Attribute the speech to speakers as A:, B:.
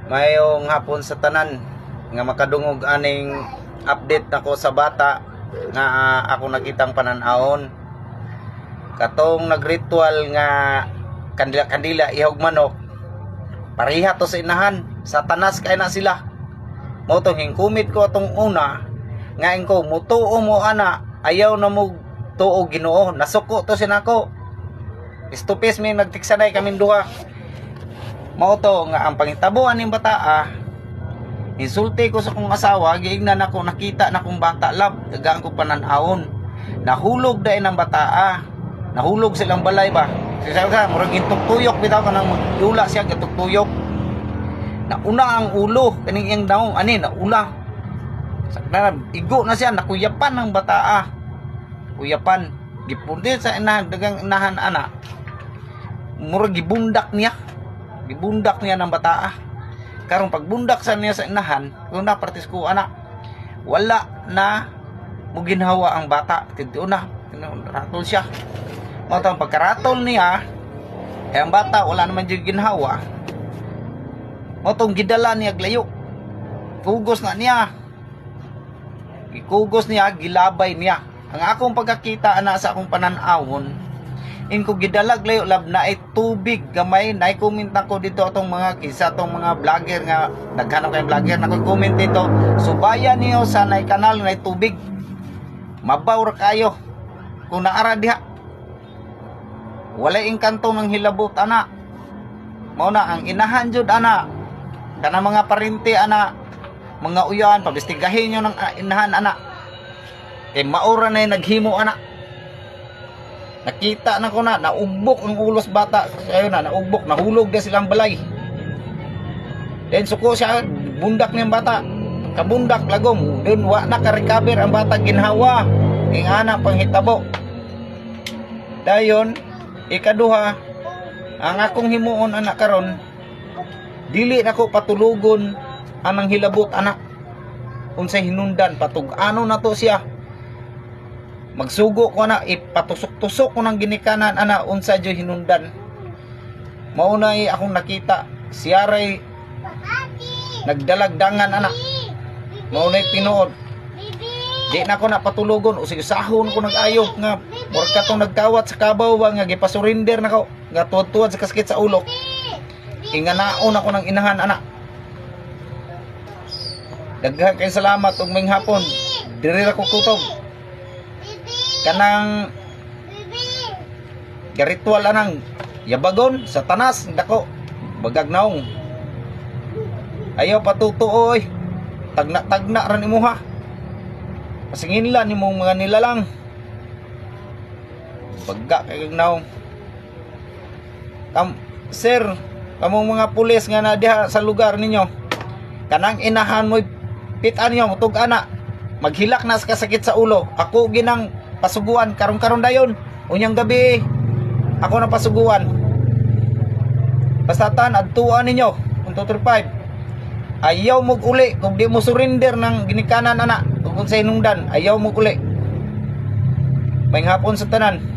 A: Mayong hapon sa tanan nga makadungog aning update nako sa bata nga ako nakitang pananahon. Katong nagritual nga kandila ihog manok. Pareha to sa inahan, satanas kay na sila. Mao tong hingkumit ko atong una nga ingko mutuo mo ana, ayaw na mo tuo Ginoo, nasuko to sinako. Istupis mi nagtiksanay kaming duha. Mao to nga ang pangitabuan ning bata insulti ko sa kong asawa, giingnan ako nakita na kong bata lab, dagaan ko pananahon. Nahulog dai ng bata nahulog silang balay ba. Sa murag gintugtuyok bitaw kanang magdula siya gitugtuyok. Nauna ang ulo kaning iyang daong ani naula. Sakna igo na siya nakuyapan ng bata kuyapan gipundi sa inahan dagang inahan ana. Murag gibundak niya ng bata karong pagbundak sa niya sa inahan kung napartis ko anak wala na muginhawa ang bata tidto na ratol siya mo tang pagkaratol niya ang bata wala naman jud ginhawa mo tong gidala niya glayo kugos na niya gikugos niya gilabay niya ang akong pagkakita ana sa akong pananawon ko gidalag layo lab na ay tubig gamay na i-comment ko dito atong mga kisa atong mga vlogger nga naghanap kay vlogger na comment dito subayan niyo sa nay kanal na tubig mabaw ra kayo kung naara diha walay engkanto ng hilabot ana mao na ang inahan jud ana kana mga parinti ana mga uyan pabistigahin niyo ng inahan ana kay maura na naghimo ana. Nakita na ko na, naubok ang ulos bata. Ayun na, naubok, nahulog na silang balay. Then suko siya, bundak niyang bata. Kabundak, lagom. Doon, wa na ka-recover ang bata, ginhawa. Ing anak, panghitabo. Dayon, ikaduha, ang akong himuon anak karon dili na ko patulugon anang hilabot anak. Unsay hinundan, patug-ano na to siya. Magsugo ko na ipatusok-tusok ko ng ginikanan ana unsa jud hinungdan. Maunay akong nakita siya ray nagdalagdangan ana. Maunay tinuod. Di na ko na patulugon usig sahon ko nag-ayo nga murag katong nagkawat sa kabaw nga gipasurinder na ko nga tuod-tuod sa kasakit sa ulo. Inganaon ako ng inahan ana. Daghang kay salamat ug may hapon. Diri ra ko kutob. Kanang garitual anang yabagon sa tanas dako bagag naong ayaw patutuoy tagna ran imuha pasinginlan imong mga nilalang bagga kay naong sir kamong mga pulis nga na diha sa lugar ninyo kanang inahan mo pitan niyo mutug ana maghilak na sa kasakit sa ulo ako ginang pasuguan karon dayon unyang gabi ako na pasuguan bastatan adtuan ninyo 125 ayaw mo uli kung di mo surrender ng ginikanan ana kung sa hinungdan ayaw mo uli may hapon sa tanan.